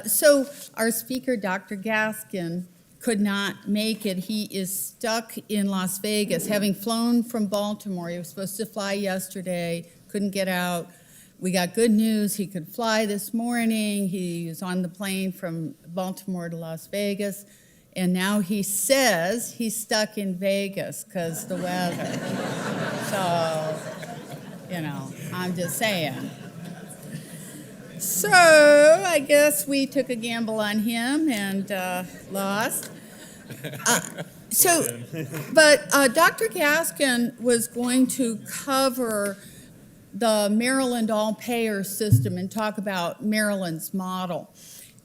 So our speaker, Dr. Gaskin, could not make it. He is stuck in Las Vegas, having flown from Baltimore. He was supposed to fly yesterday, couldn't get out. We got good news. He could fly this morning. He was on the plane from Baltimore to Las Vegas. And now he says he's stuck in Vegas because the weather. So, I'm just saying. So I guess we took a gamble on him and lost. But Dr. Gaskin was going to cover the Maryland all-payer system and talk about Maryland's model.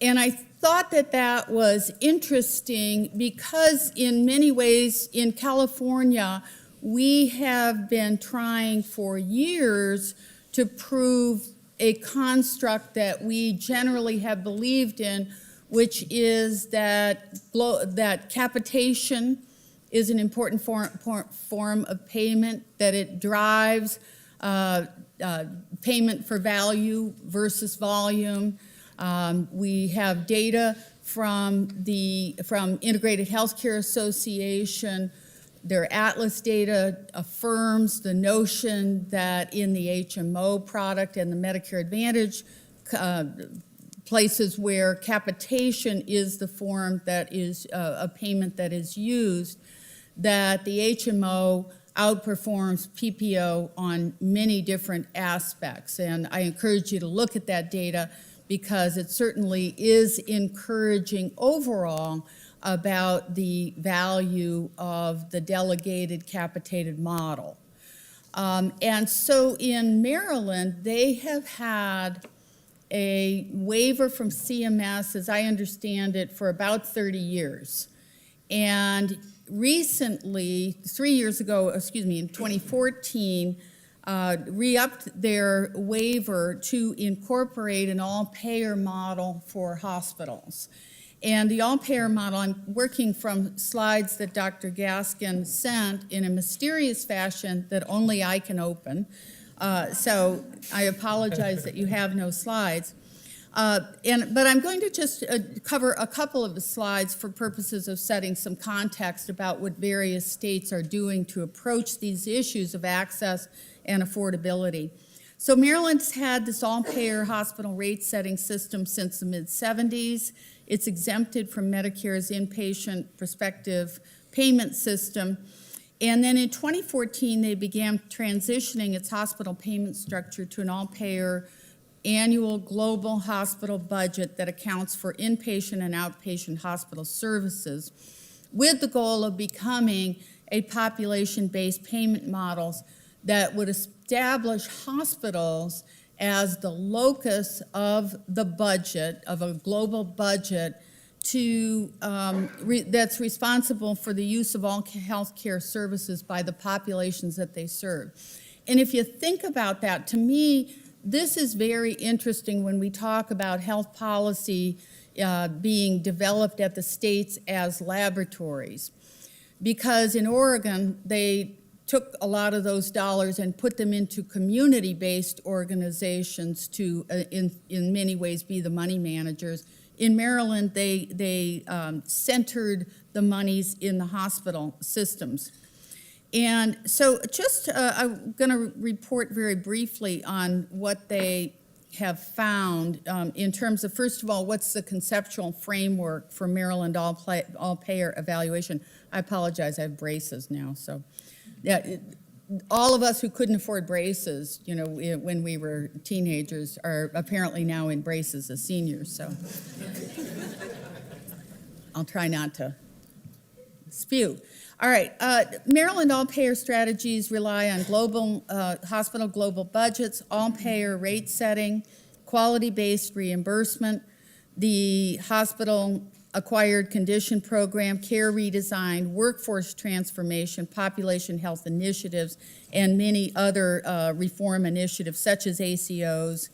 And I thought that that was interesting because in many ways in California, we have been trying for years to prove a construct that we generally have believed in, which is that capitation is an important form of payment, that it drives payment for value versus volume. We have data from Integrated Healthcare Association. Their Atlas data affirms the notion that in the HMO product and the Medicare Advantage places where capitation is the form that is a payment that is used, that the HMO outperforms PPO on many different aspects. And I encourage you to look at that data because it certainly is encouraging overall about the value of the delegated capitated model. And so in Maryland, they have had a waiver from CMS, as I understand it, for about 30 years. And recently, 3 years ago, in 2014, re-upped their waiver to incorporate an all-payer model for hospitals. And the all-payer model, I'm working from slides that Dr. Gaskin sent in a mysterious fashion that only I can open. So I apologize that you have no slides. But I'm going to just cover a couple of the slides for purposes of setting some context about what various states are doing to approach these issues of access and affordability. So Maryland's had this all-payer hospital rate-setting system since the mid-'70s. It's exempted from Medicare's inpatient prospective payment system. And then in 2014, they began transitioning its hospital payment structure to an all-payer annual global hospital budget that accounts for inpatient and outpatient hospital services, with the goal of becoming a population-based payment models that would establish hospitals as the locus of the budget, of a global budget, that's responsible for the use of all healthcare services by the populations that they serve. And if you think about that, to me, this is very interesting when we talk about health policy being developed at the states as laboratories. Because in Oregon, they took a lot of those dollars and put them into community-based organizations to, in many ways, be the money managers. In Maryland, they centered the monies in the hospital systems. And so just, I'm going to report very briefly on what they have found in terms of, first of all, what's the conceptual framework for Maryland all-payer evaluation. I apologize, I have braces now, so. Yeah, all of us who couldn't afford braces, when we were teenagers are apparently now in braces as seniors, so. I'll try not to spew. All right, Maryland all-payer strategies rely on hospital global budgets, all-payer rate setting, quality-based reimbursement, the hospital acquired condition program, care redesign, workforce transformation, population health initiatives, and many other reform initiatives such as ACOs,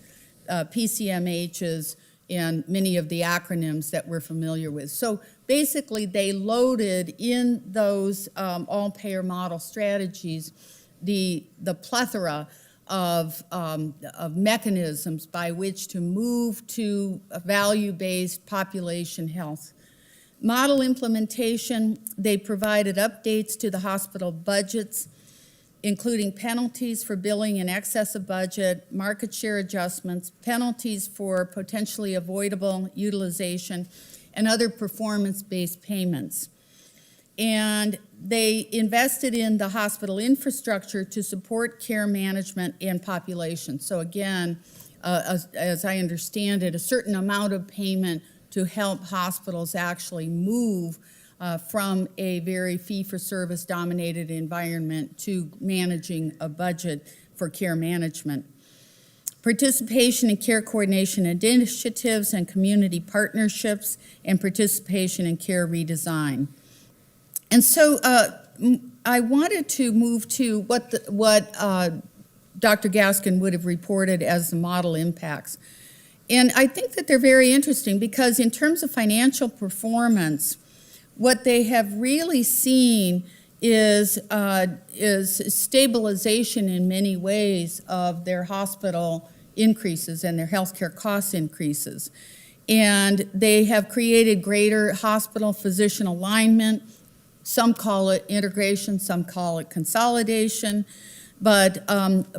PCMHs, and many of the acronyms that we're familiar with. So basically, they loaded in those all-payer model strategies the plethora of mechanisms by which to move to a value-based population health. Model implementation, they provided updates to the hospital budgets, including penalties for billing in excess of budget, market share adjustments, penalties for potentially avoidable utilization, and other performance-based payments. And they invested in the hospital infrastructure to support care management and population. So again, as I understand it, a certain amount of payment to help hospitals actually move from a very fee-for-service dominated environment to managing a budget for care management. Participation in care coordination initiatives and community partnerships, and participation in care redesign. And so I wanted to move to what Dr. Gaskin would have reported as the model impacts. And I think that they're very interesting because in terms of financial performance, what they have really seen is stabilization in many ways of their hospital increases and their healthcare cost increases. And they have created greater hospital physician alignment. Some call it integration, some call it consolidation. But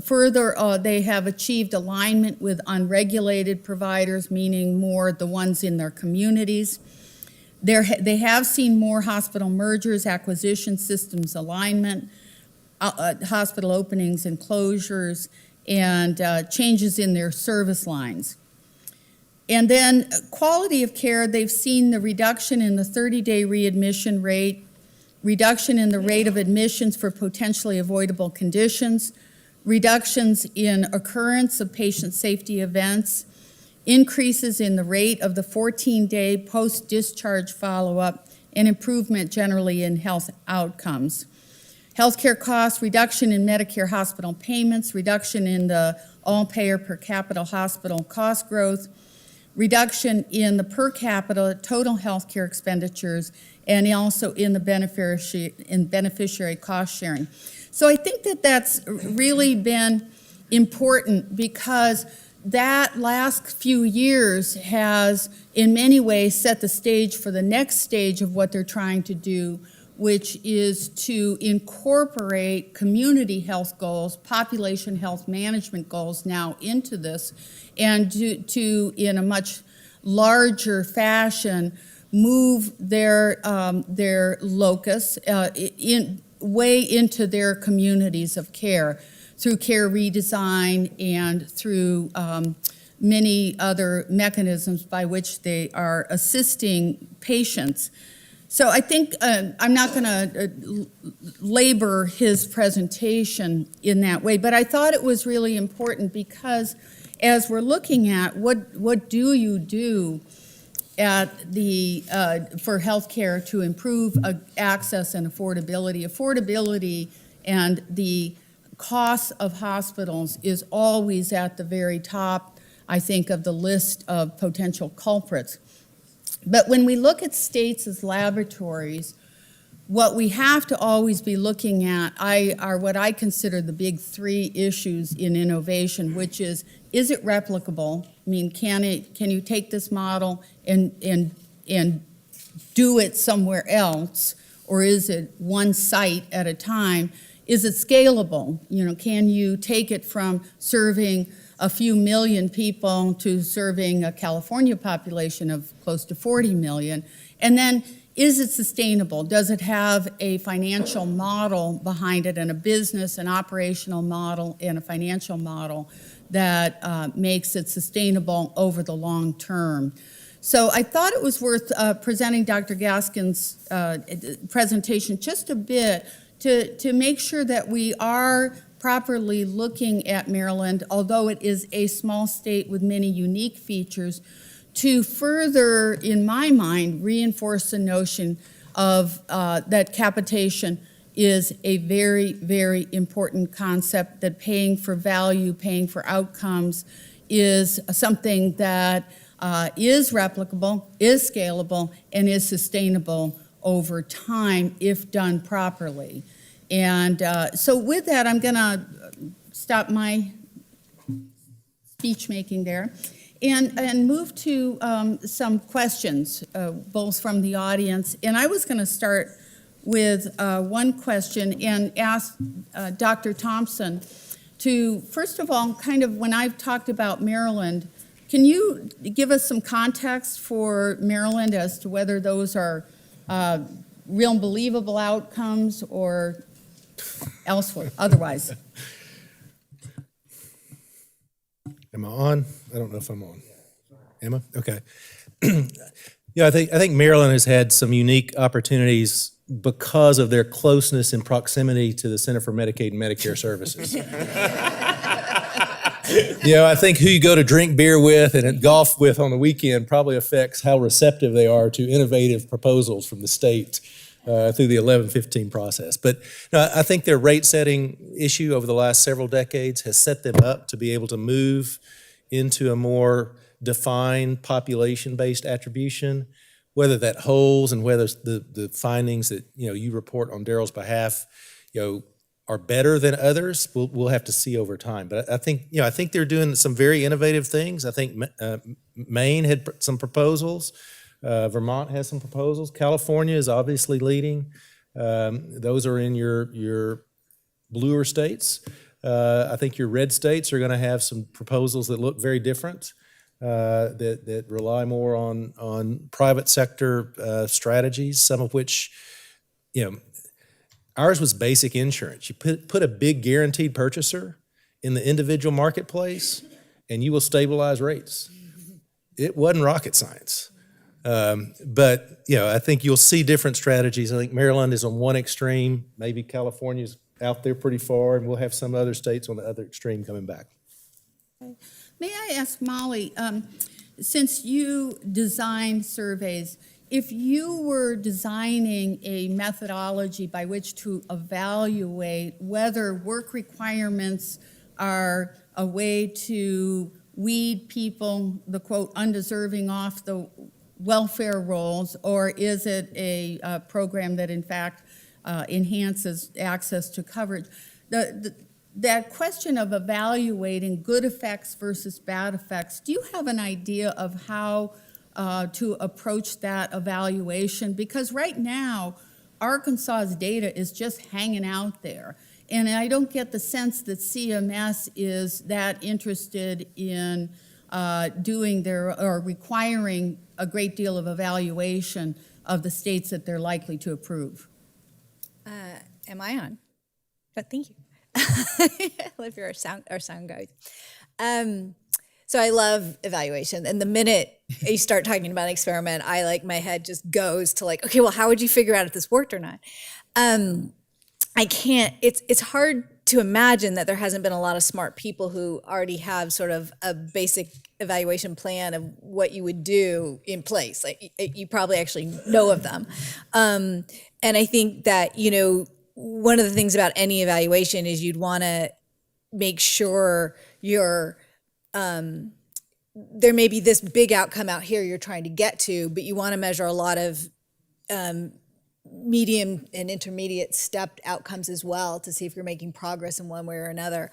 further, they have achieved alignment with unregulated providers, meaning more the ones in their communities. They have seen more hospital mergers, acquisition systems alignment, hospital openings and closures, and changes in their service lines. And then quality of care, they've seen the reduction in the 30-day readmission rate, reduction in the rate of admissions for potentially avoidable conditions, reductions in occurrence of patient safety events, increases in the rate of the 14-day post-discharge follow-up, and improvement generally in health outcomes. Healthcare costs, reduction in Medicare hospital payments, reduction in the all-payer per capita hospital cost growth, reduction in the per capita total healthcare expenditures, and also in the beneficiary cost sharing. So I think that that's really been important because that last few years has in many ways set the stage for the next stage of what they're trying to do, which is to incorporate community health goals, population health management goals now into this, and to in a much larger fashion, move their locus way into their communities of care through care redesign and through many other mechanisms by which they are assisting patients. So I think I'm not going to labor his presentation in that way, but I thought it was really important because as we're looking at what do you do at the for healthcare to improve access and affordability and the cost of hospitals is always at the very top, I think, of the list of potential culprits. But when we look at states as laboratories, what we have to always be looking at are what I consider the big three issues in innovation, which is it replicable? I mean, can you take this model and do it somewhere else, or is it one site at a time? Is it scalable? You know, can you take it from serving a few million people to serving a California population of close to 40 million? And then, is it sustainable? Does it have a financial model behind it and a business, an operational model, and a financial model that makes it sustainable over the long term? So I thought it was worth presenting Dr. Gaskin's presentation just a bit to make sure that we are properly looking at Maryland, although it is a small state with many unique features, to further, in my mind, reinforce the notion of that capitation is a very, very important concept, that paying for value, paying for outcomes is something that is replicable, is scalable, and is sustainable over time if done properly. And so with that, I'm going to stop my speech making there, and move to some questions, both from the audience. And I was going to start with one question and ask Dr. Thompson to, first of all, kind of when I've talked about Maryland, can you give us some context for Maryland as to whether those are real and believable outcomes or elsewhere, otherwise? Am I on? I don't know if I'm on. Am I? Okay. Yeah, I think Maryland has had some unique opportunities because of their closeness and proximity to the Center for Medicaid and Medicare Services. I think who you go to drink beer with and golf with on the weekend probably affects how receptive they are to innovative proposals from the state through the 1115 process. But I think their rate setting issue over the last several decades has set them up to be able to move into a more defined population-based attribution, whether that holds and whether the findings that you report on Daryl's behalf are better than others, we'll have to see over time. But I think they're doing some very innovative things. I think Maine had some proposals. Vermont has some proposals. California is obviously leading. Those are in your bluer states. I think your red states are going to have some proposals that look very different, that rely more on private sector strategies, some of which, ours was basic insurance. You put a big guaranteed purchaser in the individual marketplace, and you will stabilize rates. It wasn't rocket science. But I think you'll see different strategies. I think Maryland is on one extreme. Maybe California's out there pretty far, and we'll have some other states on the other extreme coming back. Okay. May I ask Molly, since you design surveys, if you were designing a methodology by which to evaluate whether work requirements are a way to weed people, the quote, undeserving off the welfare rolls, or is it a program that in fact enhances access to coverage? That question of evaluating good effects versus bad effects, do you have an idea of how to approach that evaluation? Because right now, Arkansas's data is just hanging out there. And I don't get the sense that CMS is that interested in doing or requiring a great deal of evaluation of the states that they're likely to approve. Am I on? But thank you. I love your sound guide. So I love evaluation. And the minute you start talking about an experiment, my head just goes to okay, well, how would you figure out if this worked or not? I can't, it's hard to imagine that there hasn't been a lot of smart people who already have sort of a basic evaluation plan of what you would do in place. You probably actually know of them. And I think that, one of the things about any evaluation is you'd want to make sure you're, there may be this big outcome out here you're trying to get to, but you want to measure a lot of medium and intermediate stepped outcomes as well to see if you're making progress in one way or another.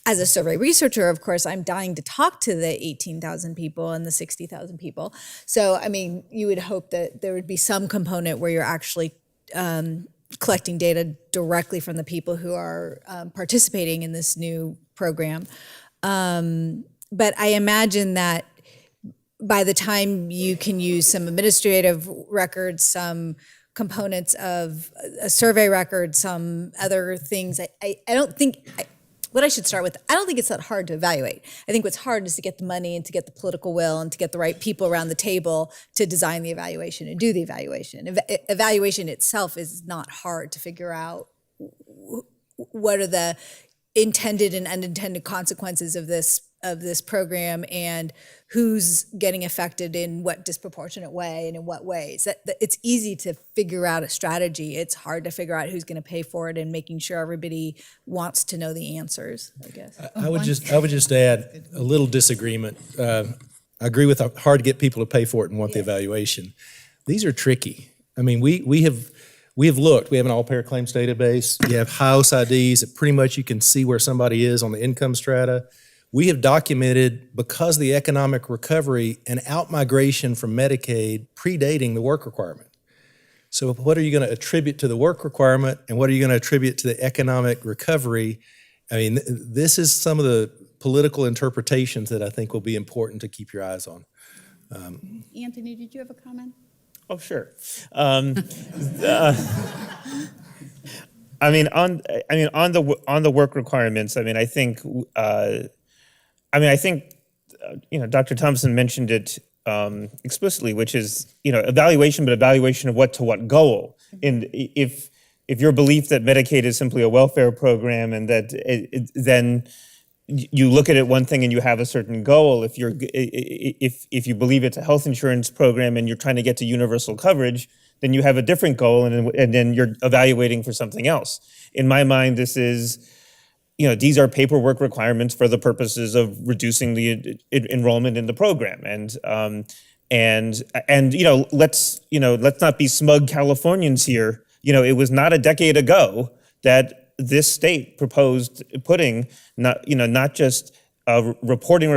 As a survey researcher, of course, I'm dying to talk to the 18,000 people and the 60,000 people. So, you would hope that there would be some component where you're actually collecting data directly from the people who are participating in this new program. But I imagine that by the time you can use some administrative records, some components of a survey record, some other things, I don't think, what I should start with, I don't think it's that hard to evaluate. I think what's hard is to get the money and to get the political will and to get the right people around the table to design the evaluation and do the evaluation. Evaluation itself is not hard to figure out. What are the intended and unintended consequences of this program, and who's getting affected in what disproportionate way and in what ways? It's easy to figure out a strategy. It's hard to figure out who's going to pay for it and making sure everybody wants to know the answers, I guess. I would just add a little disagreement. I agree with hard to get people to pay for it and want the evaluation. These are tricky. We have looked. We have an all-payer claims database. You have house IDs that pretty much you can see where somebody is on the income strata. we have documented, because of the economic recovery, an outmigration from Medicaid predating the work requirement. So what are you going to attribute to the work requirement, and what are you going to attribute to the economic recovery? I mean, this is some of the political interpretations that I think will be important to keep your eyes on. Anthony, did you have a comment? Oh, sure. I mean, on the work requirements. I think Dr. Thompson mentioned it explicitly, which is evaluation, but evaluation of what goal. And if your belief that Medicaid is simply a welfare program, and that then you look at it one thing and you have a certain goal. If you believe it's a health insurance program and you're trying to get to universal coverage, then you have a different goal, and then you're evaluating for something else. In my mind, this is, these are paperwork requirements for the purposes of reducing the enrollment in the program, and let's not be smug Californians here. It was not a decade ago that this state proposed putting not just reporting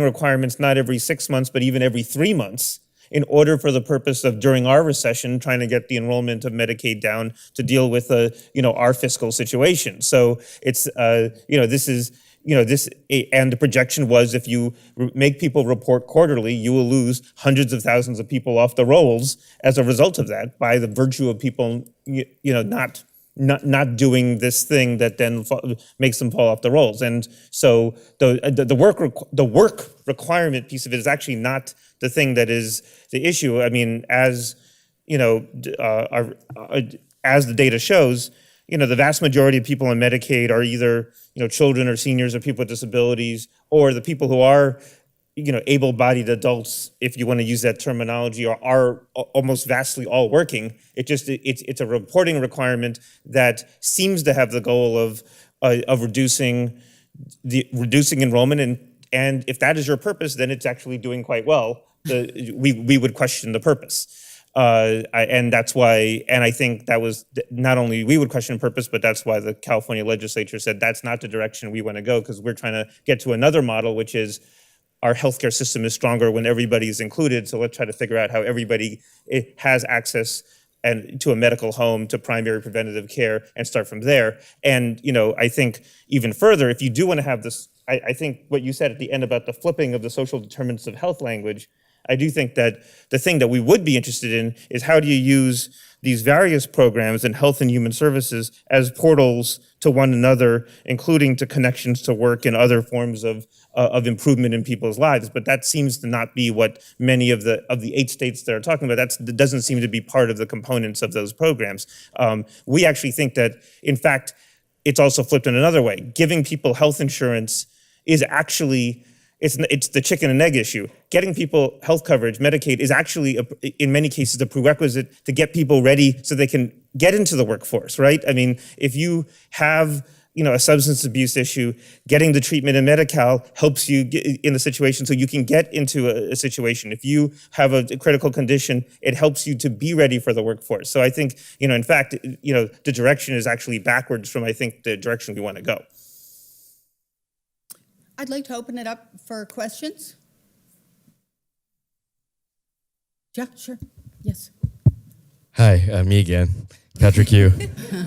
requirements not every 6 months, but even every 3 months, in order for the purpose of, during our recession, trying to get the enrollment of Medicaid down to deal with our fiscal situation. So it's and the projection was, if you make people report quarterly, you will lose hundreds of thousands of people off the rolls as a result of that, by the virtue of people not doing this thing that then makes them fall off the rolls. And so the work requirement piece of it is actually not the thing that is the issue. I mean, as as the data shows, the vast majority of people on Medicaid are either children or seniors or people with disabilities, or the people who are able-bodied adults, if you want to use that terminology, are almost vastly all working. It's a reporting requirement that seems to have the goal of reducing enrollment, and if that is your purpose, then it's actually doing quite well. We would question the purpose, and that's why. And I think that was not only we would question purpose, but that's why the California legislature said that's not the direction we want to go, because we're trying to get to another model, which is, our healthcare system is stronger when everybody is included. So let's try to figure out how everybody has access to a medical home, to primary preventative care, and start from there. And I think even further, if you do want to have this, I think what you said at the end about the flipping of the social determinants of health language, I do think that the thing that we would be interested in is, how do you use these various programs in health and human services as portals to one another, including to connections to work and other forms of improvement in people's lives. But that seems to not be what many of the 8 states that are talking about. That doesn't seem to be part of the components of those programs. We actually think that, in fact, it's also flipped in another way. Giving people health insurance is actually, it's the chicken and egg issue. Getting people health coverage, Medicaid, is actually, in many cases, a prerequisite to get people ready so they can get into the workforce, right? I mean, if you have a substance abuse issue, getting the treatment in Medi-Cal helps you get in the situation so you can get into a situation. If you have a critical condition, it helps you to be ready for the workforce. So I think, in fact, the direction is actually backwards from, I think, the direction we want to go. I'd like to open it up for questions. Yeah, sure. Yes. Hi, me again, Patrick Hugh.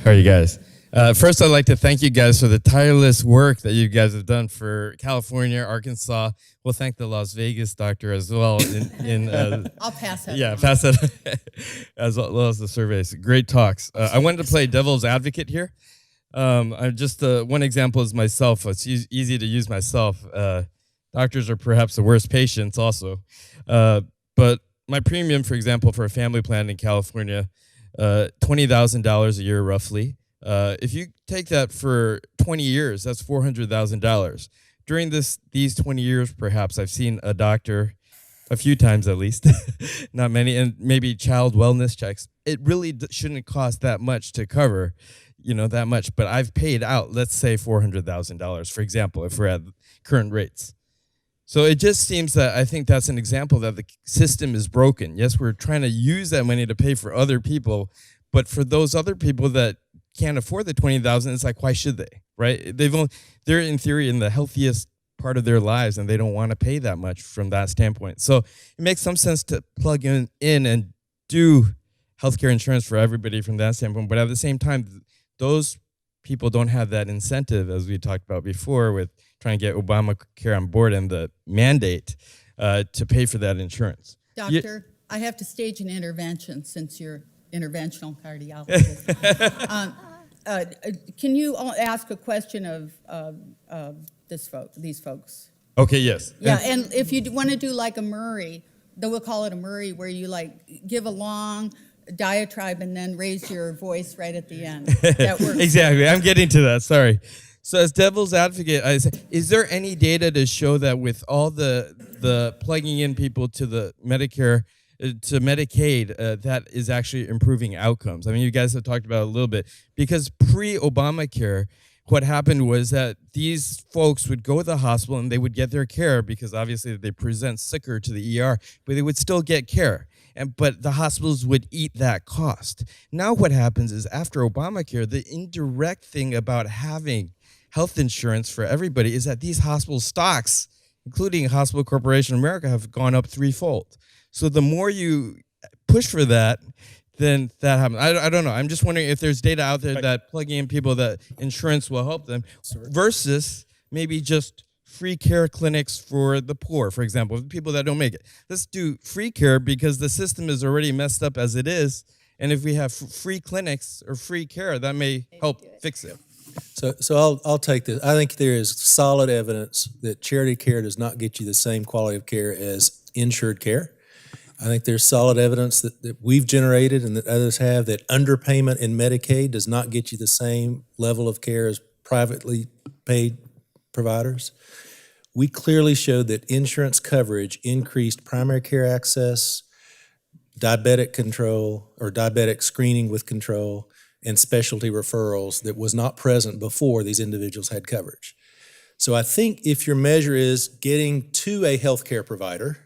How are you guys? First, I'd like to thank you guys for the tireless work that you guys have done for California, Arkansas. We'll thank the Las Vegas doctor as well. I'll pass that. Yeah, pass that as well as the surveys. Great talks. I wanted to play devil's advocate here. I just one example is myself. It's easy to use myself. Doctors are perhaps the worst patients also. But my premium, for example, for a family plan in California, $20,000 a year roughly. If you take that for 20 years, that's $400,000. During these 20 years, perhaps, I've seen a doctor a few times at least, not many, and maybe child wellness checks. It really shouldn't cost that much to cover, that much. But I've paid out, let's say, $400,000, for example, if we're at current rates. So it just seems that I think that's an example that the system is broken. Yes, we're trying to use that money to pay for other people, but for those other people that can't afford the $20,000, it's like, why should they? right? They're in theory in the healthiest part of their lives, and they don't want to pay that much from that standpoint. So it makes some sense to plug in and do healthcare insurance for everybody from that standpoint. But at the same time, those people don't have that incentive, as we talked about before, with trying to get Obamacare on board and the mandate to pay for that insurance. Doctor, I have to stage an intervention since you're interventional cardiologist. Can you all ask a question of these folks? Okay, yes. Yeah, and if you want to do like a Murray, then we'll call it a Murray, where you like give a long diatribe and then raise your voice right at the end. That works. Exactly. I'm getting to that. Sorry. So as devil's advocate, I say, is there any data to show that with all the plugging in people to the Medicare, to Medicaid, that is actually improving outcomes? I mean, you guys have talked about it a little bit, because pre-Obamacare, what happened was that these folks would go to the hospital and they would get their care, because obviously they present sicker to the ER, but they would still get care. But the hospitals would eat that cost. Now what happens is, after Obamacare, the indirect thing about having health insurance for everybody is that these hospital stocks, including Hospital Corporation of America, have gone up threefold. So the more you push for that, then that happens. I don't know. I'm just wondering if there's data out there that plugging in people that insurance will help them versus maybe just free care clinics for the poor, for example, people that don't make it. Let's do free care because the system is already messed up as it is. And if we have free clinics or free care, that may help fix it. So I'll take this. I think there is solid evidence that charity care does not get you the same quality of care as insured care. I think there's solid evidence that we've generated and that others have, that underpayment in Medicaid does not get you the same level of care as privately paid providers. We clearly showed that insurance coverage increased primary care access, diabetic control or diabetic screening with control, and specialty referrals that was not present before these individuals had coverage. So I think if your measure is getting to a healthcare provider,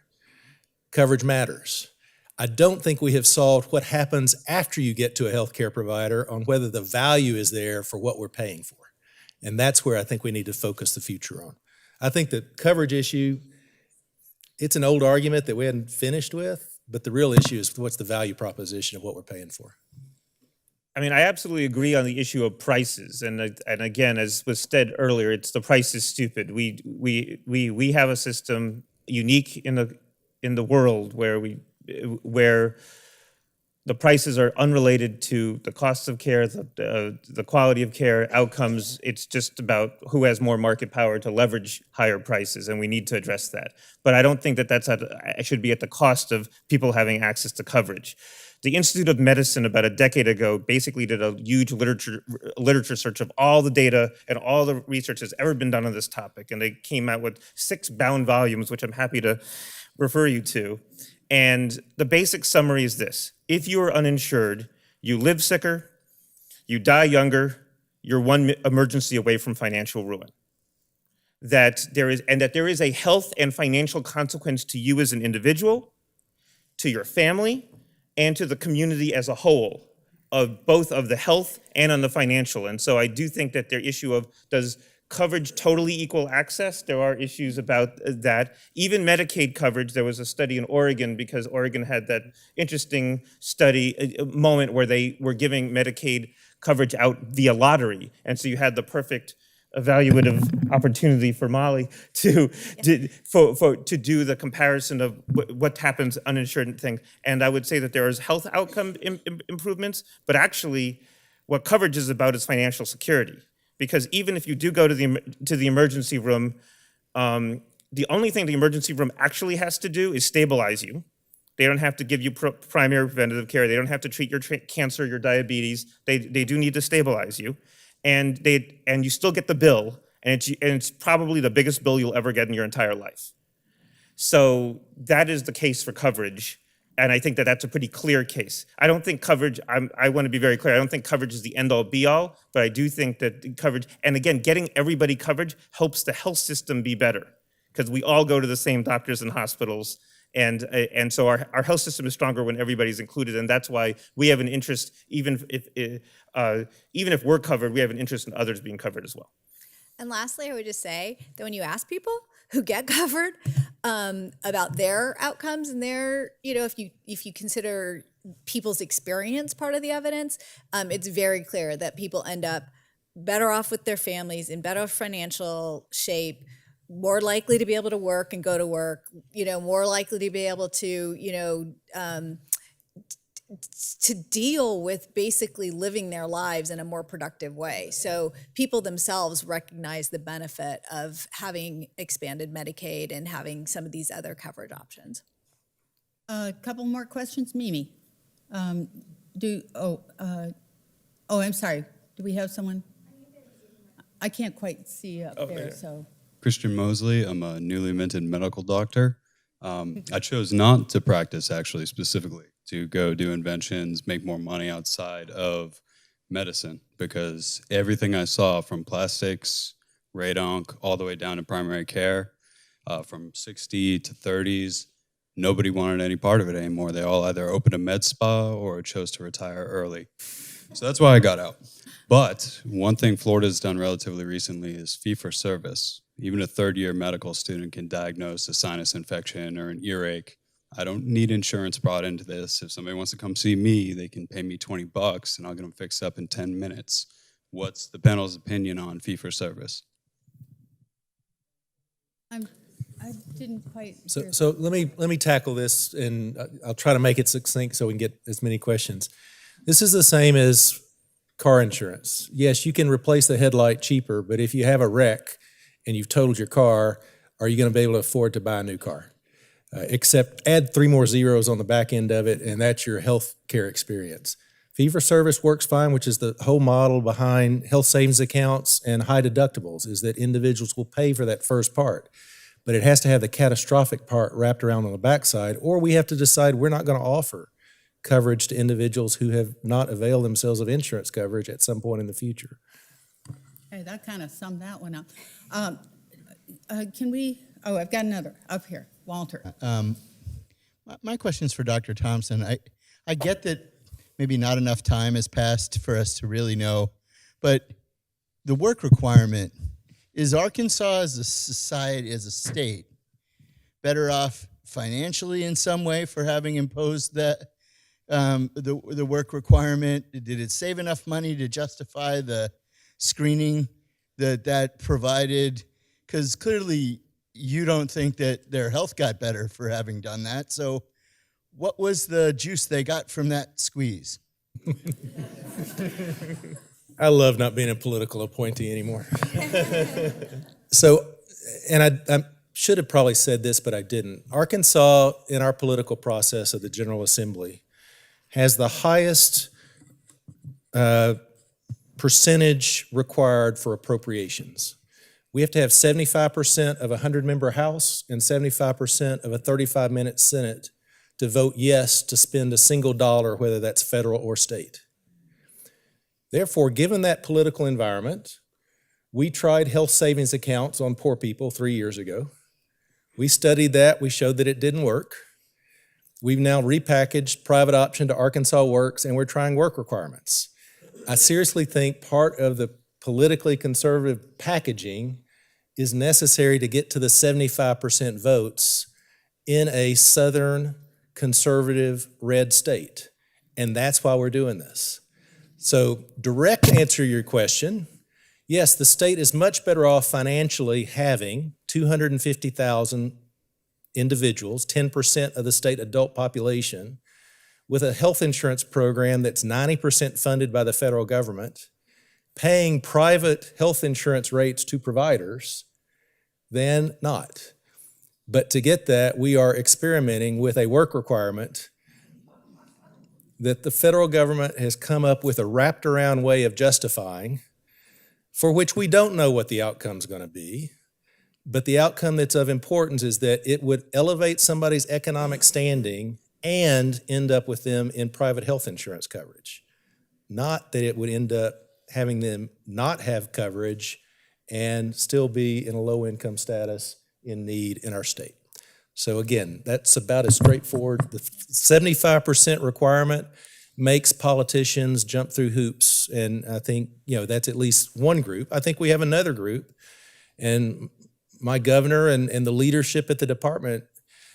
coverage matters. I don't think we have solved what happens after you get to a healthcare provider on whether the value is there for what we're paying for. And that's where I think we need to focus the future on. I think the coverage issue, it's an old argument that we hadn't finished with, but the real issue is what's the value proposition of what we're paying for. I mean, I absolutely agree on the issue of prices, and again, as was said earlier, it's the price is stupid. We have a system unique in the world where the prices are unrelated to the costs of care, the quality of care, outcomes. It's just about who has more market power to leverage higher prices, and we need to address that. But I don't think that should be at the cost of people having access to coverage. The Institute of Medicine about a decade ago basically did a huge literature search of all the data and all the research that's ever been done on this topic, and they came out with 6 bound volumes, which I'm happy to refer you to. And the basic summary is this: if you are uninsured, you live sicker, you die younger, you're one emergency away from financial ruin. That there is a health and financial consequence to you as an individual, to your family, and to the community as a whole, of both of the health and on the financial. And so I do think that the issue of, does coverage totally equal access? There are issues about that. Even Medicaid coverage, there was a study in Oregon, because Oregon had that interesting study moment where they were giving Medicaid coverage out via lottery. And so you had the perfect evaluative opportunity for Molly to do the comparison of what happens uninsured thing. And I would say that there is health outcome improvements, but actually what coverage is about is financial security. Because even if you do go to the emergency room, the only thing the emergency room actually has to do is stabilize you. They don't have to give you primary preventative care. They don't have to treat your cancer, your diabetes. They do need to stabilize you. And you still get the bill, and it's probably the biggest bill you'll ever get in your entire life. So that is the case for coverage, and I think that that's a pretty clear case. I don't think coverage, I want to be very clear, I don't think coverage is the end-all be-all, but I do think that coverage, and again, getting everybody coverage helps the health system be better, because we all go to the same doctors and hospitals, and so our health system is stronger when everybody's included, and that's why we have an interest, even if even if we're covered, we have an interest in others being covered as well. And lastly, I would just say that when you ask people who get covered about their outcomes and their, if you consider people's experience part of the evidence, it's very clear that people end up better off with their families, in better financial shape, more likely to be able to work and go to work, more likely to be able to, to deal with basically living their lives in a more productive way. So people themselves recognize the benefit of having expanded Medicaid and having some of these other coverage options. A couple more questions, Mimi. I'm sorry. Do we have someone? I can't quite see up there, so. Christian Mosley. I'm a newly minted medical doctor. I chose not to practice actually specifically to go do inventions, make more money outside of medicine, because everything I saw from plastics, radonc, all the way down to primary care, from 60 to 30s, nobody wanted any part of it anymore. They all either opened a med spa or chose to retire early. So that's why I got out. But one thing Florida's done relatively recently is fee-for-service. Even a third-year medical student can diagnose a sinus infection or an earache. I don't need insurance brought into this. If somebody wants to come see me, they can pay me $20 and I'll get them fixed up in 10 minutes. What's the panel's opinion on fee-for-service? I didn't quite hear. So let me tackle this, and I'll try to make it succinct so we can get as many questions. This is the same as car insurance. Yes, you can replace the headlight cheaper, but if you have a wreck and you've totaled your car, are you going to be able to afford to buy a new car? Except add 3 more zeros on the back end of it, and that's your health care experience. Fee-for-service works fine, which is the whole model behind health savings accounts and high deductibles, is that individuals will pay for that first part. But it has to have the catastrophic part wrapped around on the backside, or we have to decide we're not going to offer coverage to individuals who have not availed themselves of insurance coverage at some point in the future. Okay, that kind of summed that one up. I've got another up here. Walter. My question's for Dr. Thompson. I get that maybe not enough time has passed for us to really know, but the work requirement, is Arkansas as a society, as a state, better off financially in some way for having imposed that the work requirement? Did it save enough money to justify the screening that provided? Because clearly you don't think that their health got better for having done that. So what was the juice they got from that squeeze? I love not being a political appointee anymore. So, and I should have probably said this, but I didn't. Arkansas, in our political process of the General Assembly, has the highest percentage required for appropriations. We have to have 75% of a 100-member House and 75% of a 35-minute Senate to vote yes to spend a single dollar, whether that's federal or state. Therefore, given that political environment, we tried health savings accounts on poor people 3 years ago. We studied that. We showed that it didn't work. We've now repackaged private option to Arkansas Works, and we're trying work requirements. I seriously think part of the politically conservative packaging is necessary to get to the 75% votes in a southern conservative red state. And that's why we're doing this. So direct answer to your question, yes, the state is much better off financially having 250,000 individuals, 10% of the state adult population, with a health insurance program that's 90% funded by the federal government, paying private health insurance rates to providers, than not. But to get that, we are experimenting with a work requirement that the federal government has come up with a wrapped around way of justifying, for which we don't know what the outcome's going to be. But the outcome that's of importance is that it would elevate somebody's economic standing and end up with them in private health insurance coverage. Not that it would end up having them not have coverage and still be in a low income status in need in our state. So again, that's about as straightforward. The 75% requirement makes politicians jump through hoops. And I think, that's at least one group. I think we have another group. And my governor and the leadership at the department,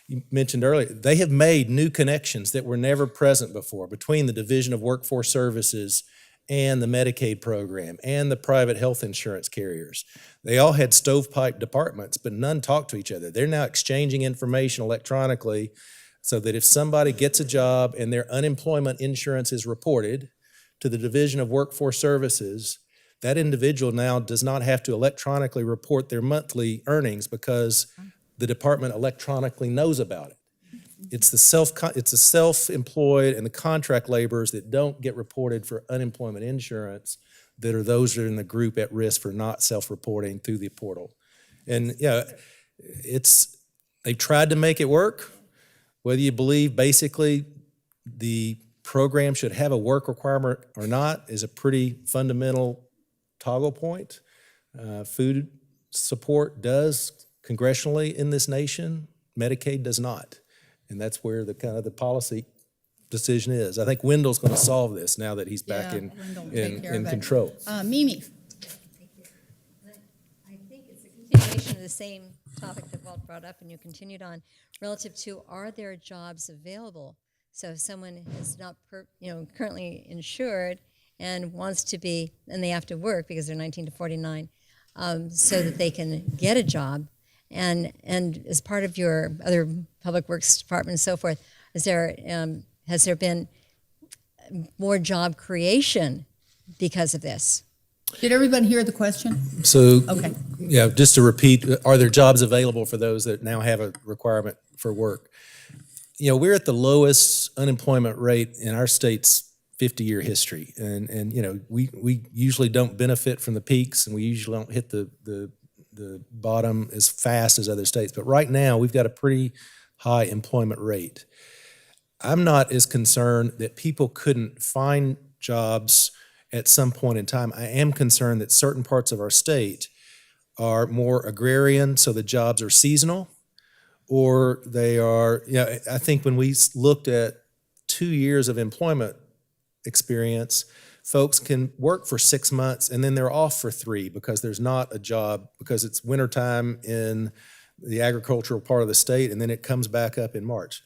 you mentioned earlier, they have made new connections that were never present before between the Division of Workforce Services and the Medicaid program and the private health insurance carriers. They all had stovepipe departments, but none talked to each other. They're now exchanging information electronically so that if somebody gets a job and their unemployment insurance is reported to the Division of Workforce Services, that individual now does not have to electronically report their monthly earnings because the department electronically knows about it. It's the self-employed and the contract laborers that don't get reported for unemployment insurance that are those that are in the group at risk for not self-reporting through the portal. And they've tried to make it work. Whether you believe basically the program should have a work requirement or not is a pretty fundamental toggle point. Food support does congressionally in this nation. Medicaid does not. And that's where the kind of the policy decision is. I think Wendell's going to solve this now that he's back Yeah, Wendell will take care in of it. control. Mimi. I think it's a continuation of the same topic that Walt brought up and you continued on, relative to, are there jobs available? So if someone is not currently insured and wants to be, and they have to work because they're 19 to 49, so that they can get a job. And as part of your other public works department and so forth, has there been more job creation because of this? Did everyone hear the question? So, Okay. just to repeat, are there jobs available for those that now have a requirement for work? We're at the lowest unemployment rate in our state's 50-year history. And we usually don't benefit from the peaks, and we usually don't hit the bottom as fast as other states. But right now, we've got a pretty high employment rate. I'm not as concerned that people couldn't find jobs at some point in time. I am concerned that certain parts of our state are more agrarian, so the jobs are seasonal, or they are, I think when we looked at 2 years of employment experience, folks can work for 6 months and then they're off for 3 because there's not a job, because it's wintertime in the agricultural part of the state, and then it comes back up in March.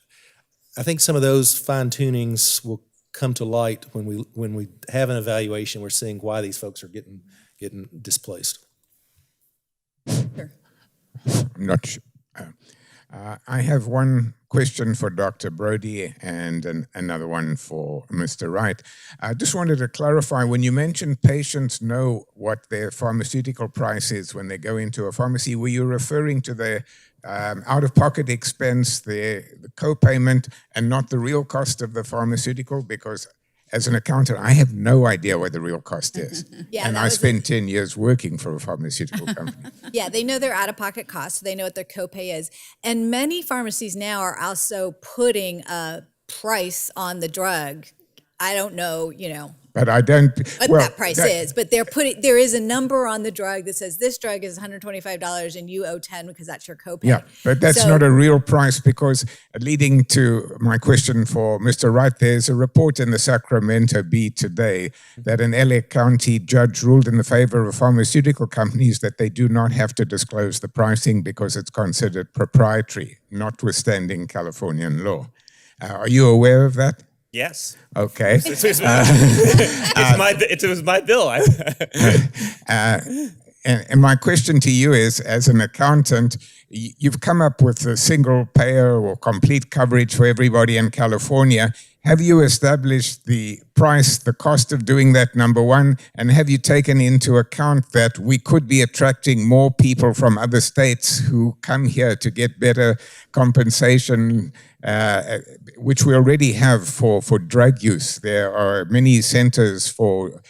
I think some of those fine tunings will come to light when we have an evaluation. We're seeing why these folks are getting displaced. Sure. I'm not sure. I have one question for Dr. Brody and another one for Mr. Wright. I just wanted to clarify, when you mentioned patients know what their pharmaceutical price is when they go into a pharmacy, were you referring to the out-of-pocket expense, the co-payment, and not the real cost of the pharmaceutical? Because as an accountant, I have no idea what the real cost is. Yeah, and that I was spent 10 years working for a pharmaceutical company. Yeah, they know their out-of-pocket costs, so they know what their copay is. And many pharmacies now are also putting a price on the drug. I don't know, But I don't. what well, that price is, but there is a number on the drug that says this drug is $125 and you owe 10 because that's your copay. Yeah, but that's So- not a real price, because leading to my question for Mr. Wright, there's a report in the Sacramento Bee today that an LA County judge ruled in the favor of pharmaceutical companies that they do not have to disclose the pricing because it's considered proprietary, notwithstanding Californian law. Are you aware of that? Yes. Okay. It was my bill. And my question to you is, as an accountant, you've come up with a single payer or complete coverage for everybody in California. Have you established the price, the cost of doing that, number one? And have you taken into account that we could be attracting more people from other states who come here to get better compensation, which we already have for drug use? There are many centers for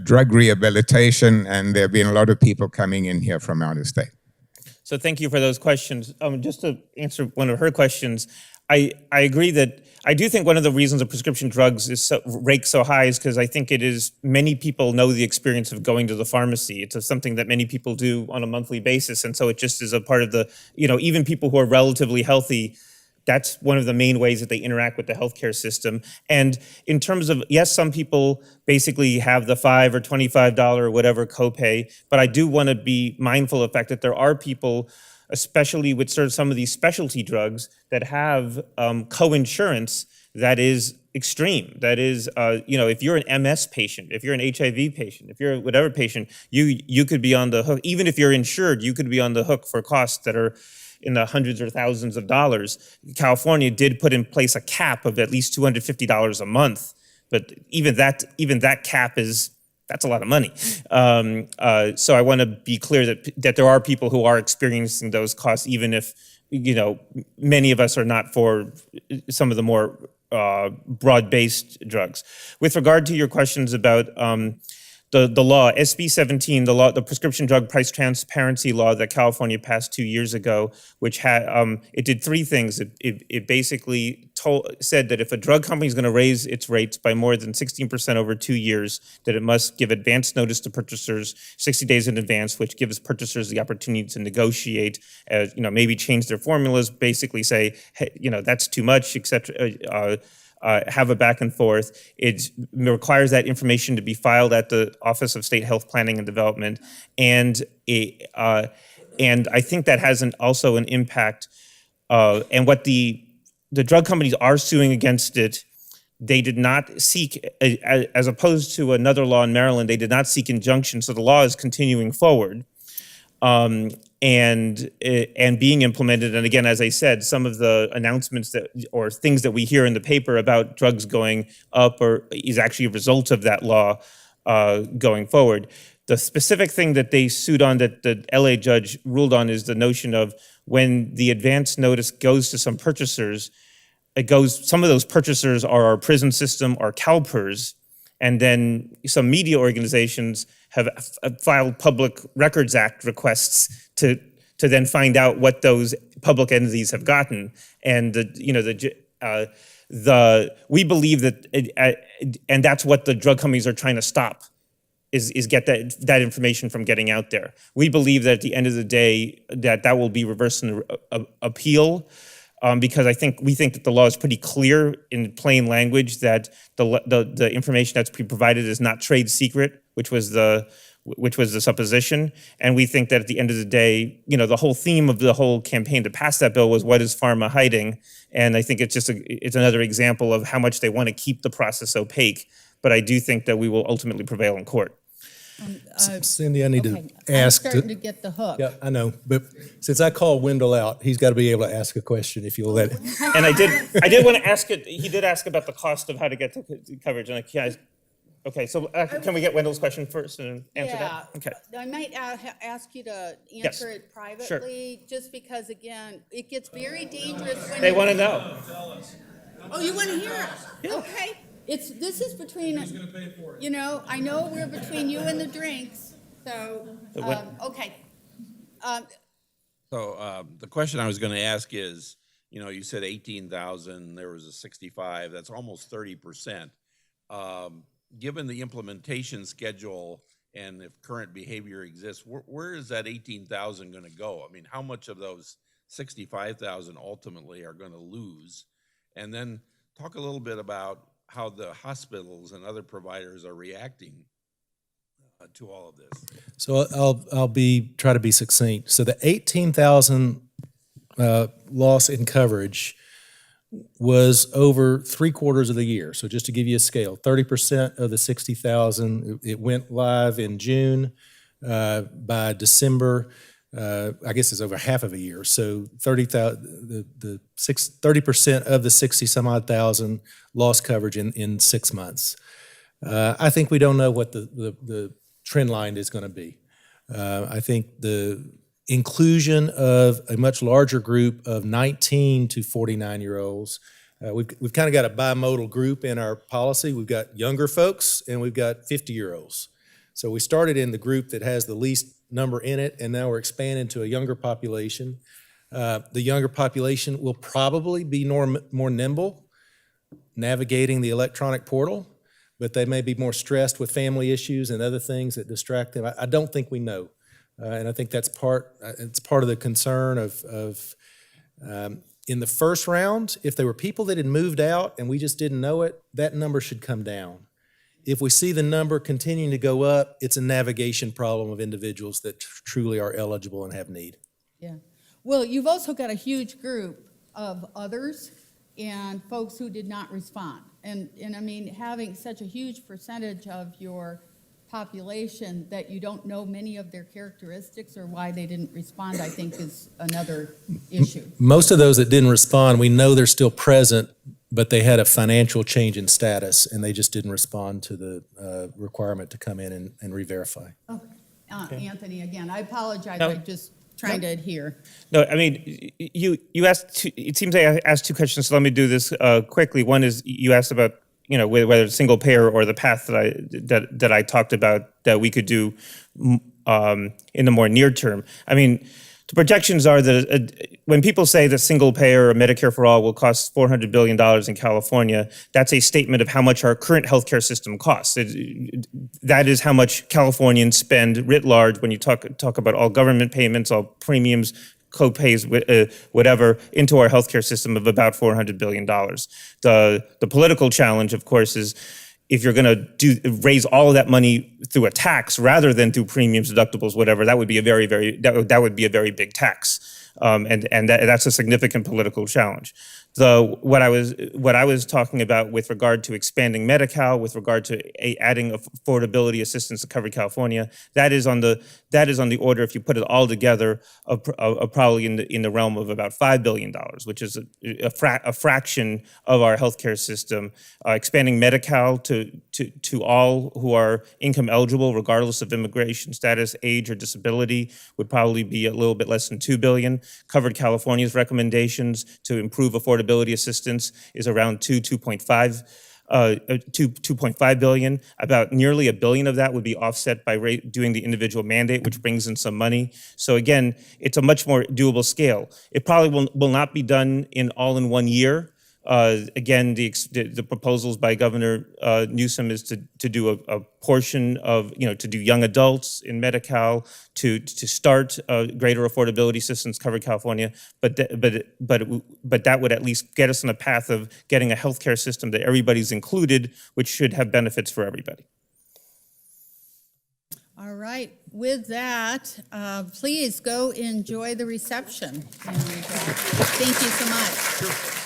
drug rehabilitation, and there have been a lot of people coming in here from out of state. So thank you for those questions. Just to answer one of her questions, I agree that I do think one of the reasons of prescription drugs is rate so high is because I think it is many people know the experience of going to the pharmacy. It's something that many people do on a monthly basis, and so it just is a part of the, even people who are relatively healthy that's one of the main ways that they interact with the healthcare system. And in terms of, yes, some people basically have the $5 or $25 or whatever copay, but I do want to be mindful of the fact that there are people, especially with sort of some of these specialty drugs, that have co-insurance that is extreme. That is, if you're an MS patient, if you're an HIV patient, if you're whatever patient, you could be on the hook. Even if you're insured, you could be on the hook for costs that are in the hundreds or thousands of dollars. California did put in place a cap of at least $250 a month, but even that cap that's a lot of money. So I want to be clear that there are people who are experiencing those costs, even if many of us are not for some of the more broad-based drugs. With regard to your questions about the law, SB 17, the prescription drug price transparency law that California passed 2 years ago, which had it did three things. It basically said that if a drug company is going to raise its rates by more than 16% over 2 years, that it must give advance notice to purchasers 60 days in advance, which gives purchasers the opportunity to negotiate, maybe change their formulas, basically say, hey, that's too much, etc. Have a back and forth. It requires that information to be filed at the Office of State Health Planning and Development, and I think that has also an impact. And what the drug companies are suing against it, they did not seek, as opposed to another law in Maryland, they did not seek injunction. So the law is continuing forward. And being implemented. And again, as I said, some of the announcements or things that we hear in the paper about drugs going up is actually a result of that law going forward. The specific thing that they sued on, that the LA judge ruled on, is the notion of when the advance notice goes to some purchasers, some of those purchasers are our prison system, our CalPERS, and then some media organizations have filed Public Records Act requests to then find out what those public entities have gotten. And we believe that, and that's what the drug companies are trying to stop, is get that information from getting out there. We believe that at the end of the day, that will be reversed in the appeal. Because we think that the law is pretty clear in plain language that the information that's provided is not trade secret, which was the supposition. And we think that at the end of the day, the whole theme of the whole campaign to pass that bill was, what is pharma hiding? And I think it's another example of how much they want to keep the process opaque. But I do think that we will ultimately prevail in court. Cindy, I need Okay, to ask. I'm starting to get the hook. Yeah, I know, but since I called Wendell out, he's got to be able to ask a question if you'll let him. And I did want to ask it. He did ask about the cost of how to get to coverage. And okay, so can we get Wendell's question first and answer that? Okay. I might ask you to answer it privately, just because, again, it gets very dangerous when They want to know. Oh, you want to hear it? Yeah. Okay. This is between. Who's going to pay for it? I know we're between you and the drinks. So, okay. So the question I was going to ask is, you said 18,000. There was a 65. That's almost 30%. Given the implementation schedule and if current behavior exists, where is that 18,000 going to go? I mean, how much of those 65,000 ultimately are going to lose? And then talk a little bit about how the hospitals and other providers are reacting to all of this. So I'll try to be succinct. So the 18,000 loss in coverage was over 3/4 of the year. So just to give you a scale, 30% of the 60,000, it went live in June. By December, I guess it's over half of a year. So 30% of the 60 some odd thousand lost coverage in 6 months. I think we don't know what the trend line is going to be. I think the inclusion of a much larger group of 19 to 49-year-olds, we've kind of got a bimodal group in our policy. We've got younger folks and we've got 50-year-olds. So we started in the group that has the least number in it, and now we're expanding to a younger population. The younger population will probably be more nimble navigating the electronic portal, but they may be more stressed with family issues and other things that distract them. I don't think we know. And I think that's part of the concern of in the first round, if there were people that had moved out and we just didn't know it, that number should come down. If we see the number continuing to go up, it's a navigation problem of individuals that truly are eligible and have need. Yeah. Well, you've also got a huge group of others and folks who did not respond. And I mean, having such a huge percentage of your population that you don't know many of their characteristics or why they didn't respond, I think is another issue. Most of those that didn't respond, we know they're still present, but they had a financial change in status and they just didn't respond to the requirement to come in and re-verify. Okay. Anthony, again, I apologize, No. I'm just trying to adhere. No, I mean, you asked two, it seems I asked two questions, so let me do this quickly. One is you asked about, you know, whether it's single payer or the path that I talked about that we could do in the more near term. I mean, the projections are that when people say that single payer or Medicare for all will cost $400 billion in California, that's a statement of how much our current healthcare system costs. That is how much Californians spend writ large when you talk about all government payments, all premiums, co-pays, whatever, into our healthcare system of about $400 billion. The political challenge, of course, is if you're going to raise all of that money through a tax rather than through premiums, deductibles, whatever, that would be a that would be a very big tax, and that's a significant political challenge. What I was talking about with regard to expanding Medi-Cal, with regard to adding affordability assistance to cover California, that is on the order, if you put it all together, of probably in the realm of about $5 billion, which is a fraction of our healthcare system. Expanding Medi-Cal to all who are income eligible, regardless of immigration status, age, or disability, would probably be a little bit less than $2 billion. Covered California's recommendations to improve affordability assistance is around 2.5 billion. About nearly $1 billion of that would be offset by doing the individual mandate, which brings in some money. So again, it's a much more doable scale. It probably will not be done all in 1 year. Again, the proposals by Governor Newsom is to do a portion of, to do young adults in Medi-Cal, to start greater affordability systems cover California, but that would at least get us on a path of getting a healthcare system that everybody's included, which should have benefits for everybody. All right, with that, please go enjoy the reception. And, thank you so much.